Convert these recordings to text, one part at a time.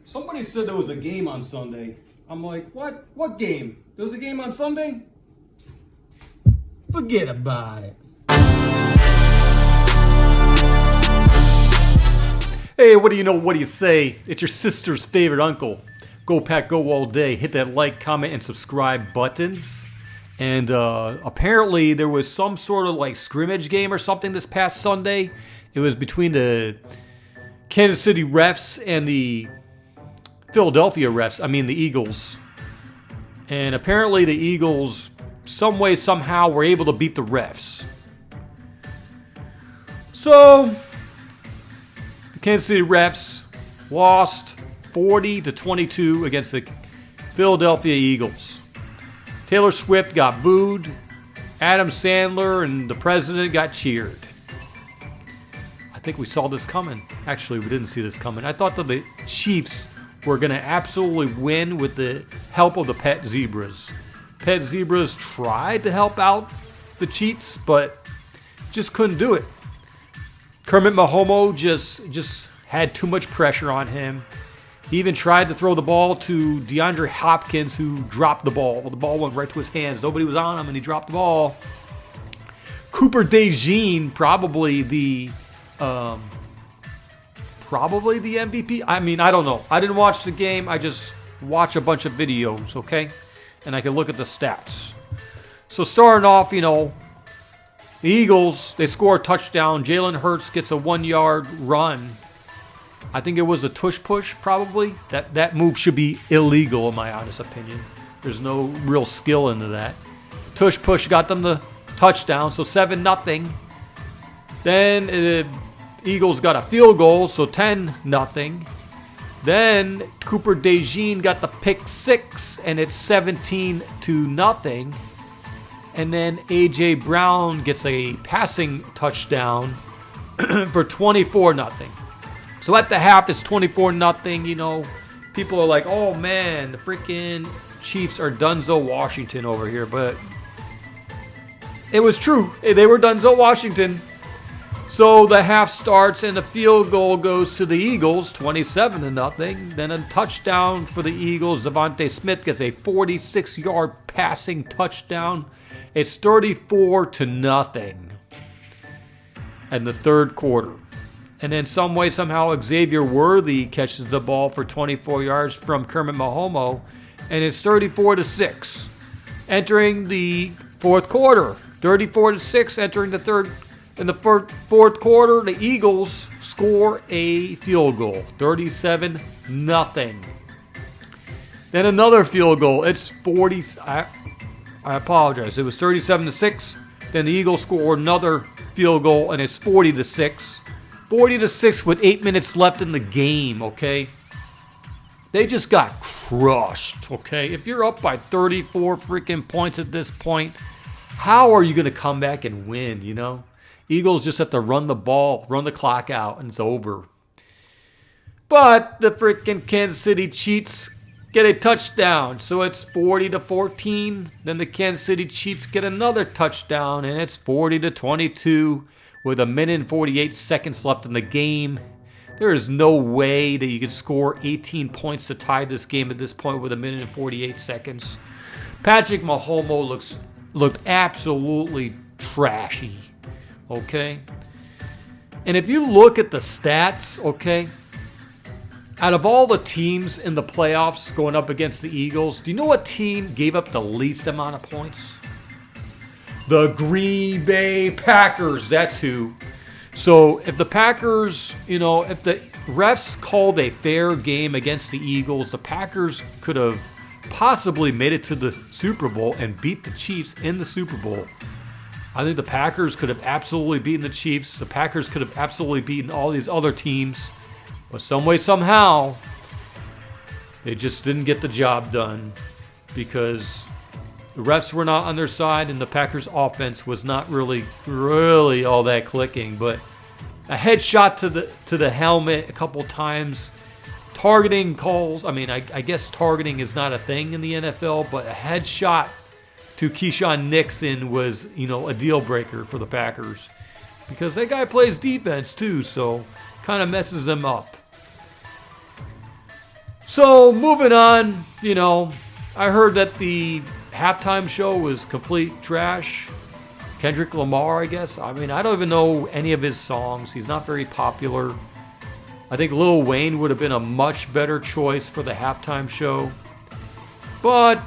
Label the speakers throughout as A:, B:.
A: Somebody said there was a game on Sunday. I'm like, what? What game? There was a game on Sunday? Forget about it. Hey, what do you know? What do you say? It's your sister's favorite uncle. Go Pack, go all day. Hit that like, comment, and subscribe buttons. And apparently there was some sort of like scrimmage game or something this past Sunday. It was between the Kansas City refs and the Philadelphia refs. I mean the Eagles. And apparently the Eagles, some way, somehow, were able to beat the refs. So the Kansas City refs lost 40-22 against the Philadelphia Eagles. Taylor Swift got booed. Adam Sandler and the president got cheered. I think we saw this coming. Actually, we didn't see this coming. I thought that the Chiefs were going to absolutely win with the help of the Pet Zebras. Pet Zebras tried to help out the Chiefs, but just couldn't do it. Kermit Mahomes just had too much pressure on him. He even tried to throw the ball to DeAndre Hopkins, who dropped the ball. The ball went right to his hands. Nobody was on him, and he dropped the ball. Cooper DeJean, probably the MVP. I mean, I don't know. I didn't watch the game. I just watch a bunch of videos, okay? And I can look at the stats. So starting off, the Eagles, they score a touchdown. Jalen Hurts gets a 1-yard run. I think it was a tush push, probably. That move should be illegal, in my honest opinion. There's no real skill into that. Tush push got them the touchdown, so 7-0. Then the Eagles got a field goal, so 10-0. Then Cooper DeJean got the pick six, and it's 17-0. And then A.J. Brown gets a passing touchdown for 24-0. So at the half, it's 24-0. People are like, oh man, the freaking Chiefs are Dunzo Washington over here. But it was true. They were Dunzo Washington. So the half starts and the field goal goes to the Eagles, 27-0. Then a touchdown for the Eagles. Devontae Smith gets a 46-yard passing touchdown. It's 34-0 in the third quarter. And then some way, somehow, Xavier Worthy catches the ball for 24 yards from Kermit Mahomes. And it's 34-6. Entering the fourth quarter. 34-6 entering the third. In the fourth quarter, the Eagles score a field goal. 37-0. Then another field goal. It's 40. I apologize. It was 37-6. Then the Eagles score another field goal, and it's 40-6. 40-6 with 8 minutes left in the game, okay? They just got crushed, okay? If you're up by 34 freaking points at this point, how are you going to come back and win, Eagles just have to run the ball, run the clock out, and it's over. But the freaking Kansas City Chiefs get a touchdown, so it's 40-14. Then the Kansas City Chiefs get another touchdown, and it's 40-22. With 1minute and 48 seconds left in the game. There is no way that you could score 18 points to tie this game at this point with 1minute and 48 seconds. Patrick Mahomes looked absolutely trashy, okay? And if you look at the stats, okay, out of all the teams in the playoffs going up against the Eagles, do you know what team gave up the least amount of points? The Green Bay Packers, that's who. So if the Packers, if the refs called a fair game against the Eagles, the Packers could have possibly made it to the Super Bowl and beat the Chiefs in the Super Bowl. I think the Packers could have absolutely beaten the Chiefs. The Packers could have absolutely beaten all these other teams. But some way, somehow, they just didn't get the job done because the refs were not on their side, and the Packers' offense was not really all that clicking. But a headshot to the helmet a couple times, targeting calls. I mean, I guess targeting is not a thing in the NFL, but a headshot to Keyshawn Nixon was, a deal breaker for the Packers because that guy plays defense too, so kind of messes them up. So moving on, I heard that the halftime show was complete trash. Kendrick Lamar, I guess. I mean, I don't even know any of his songs. He's not very popular. I think Lil Wayne would have been a much better choice for the halftime show. But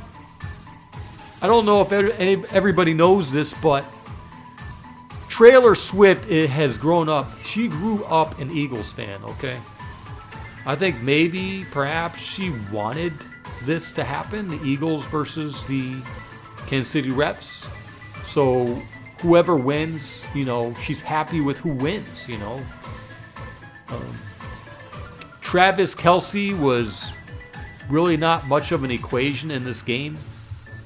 A: I don't know if everybody knows this, but Taylor Swift has grown up. She grew up an Eagles fan, okay? I think perhaps she wanted this to happen, the Eagles versus the Kansas City Refs. So whoever wins, she's happy with who wins, Travis Kelce was really not much of an equation in this game.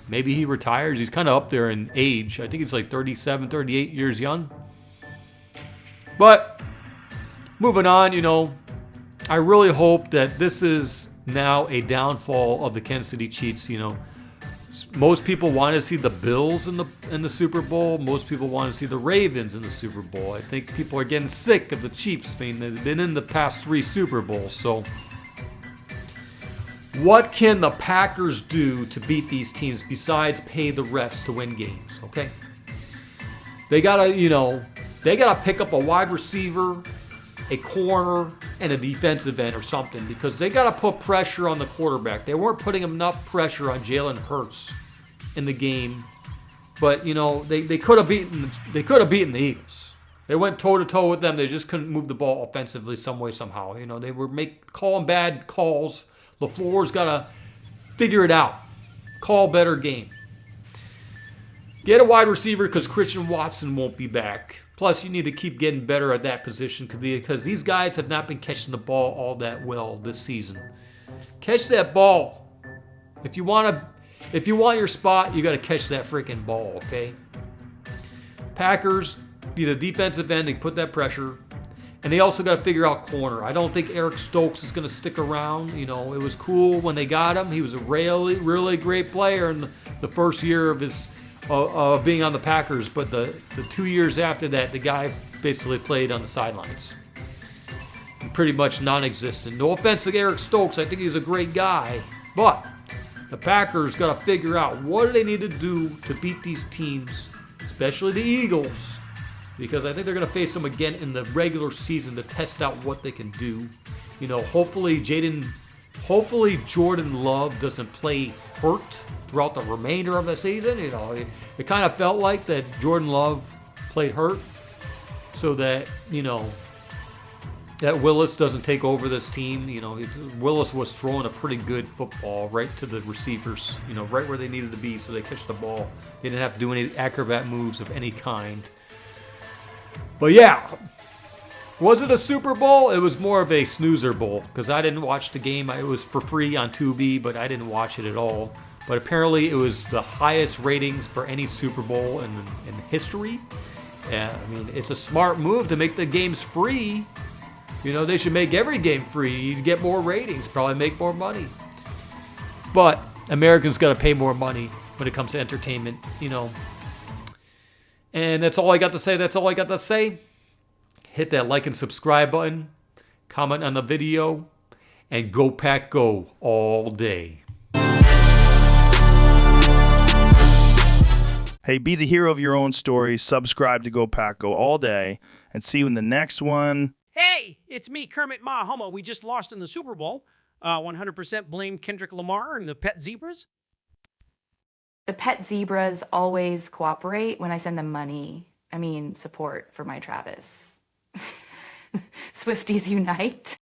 A: Maybe he retires. He's kind of up there in age. I think he's like 37, 38 years young. But moving on, I really hope that this is now a downfall of the Kansas City Chiefs. Most people want to see the Bills in the Super Bowl. Most people want to see the Ravens in the Super Bowl. I think people are getting sick of the Chiefs. I mean, they've been in the past 3 Super Bowls. So what can the Packers do to beat these teams besides pay the refs to win games? Okay, they gotta pick up a wide receiver, a corner, and a defensive end or something, because they got to put pressure on the quarterback. They weren't putting enough pressure on Jalen Hurts in the game, but they could have beaten the Eagles. They went toe to toe with them. They just couldn't move the ball offensively some way somehow. They were calling bad calls. LaFleur's got to figure it out. Call better game. Get a wide receiver because Christian Watson won't be back. Plus, you need to keep getting better at that position because these guys have not been catching the ball all that well this season. Catch that ball. If you want your spot, you got to catch that freaking ball, okay? Packers be the defensive end and put that pressure. And they also got to figure out corner. I don't think Eric Stokes is going to stick around. It was cool when they got him. He was a really, really great player in the first year of his being on the Packers, but the 2 years after that, the guy basically played on the sidelines. Pretty much non-existent. No offense to Eric Stokes, I think he's a great guy, but the Packers got to figure out what do they need to do to beat these teams, especially the Eagles, because I think they're going to face them again in the regular season to test out what they can do. Hopefully Jordan Love doesn't play hurt throughout the remainder of the season. It kind of felt like that Jordan Love played hurt so that, that Willis doesn't take over this team. Willis was throwing a pretty good football right to the receivers, right where they needed to be so they catch the ball. They didn't have to do any acrobat moves of any kind. But yeah, was it a Super Bowl? It was more of a snoozer bowl because I didn't watch the game. It was for free on Tubi, but I didn't watch it at all. But apparently it was the highest ratings for any Super Bowl in history. I mean, it's a smart move to make the games free. They should make every game free. You get more ratings, probably make more money. But Americans got to pay more money when it comes to entertainment, And that's all I got to say. Hit that like and subscribe button. Comment on the video. And go Pack Go all day.
B: Hey, be the hero of your own story. Subscribe to Go Pack Go all day. And see you in the next one.
C: Hey, it's me, Kermit Mahomo. We just lost in the Super Bowl. 100% blame Kendrick Lamar and the pet zebras.
D: The pet zebras always cooperate when I send them money. Support for my Travis. Swifties unite.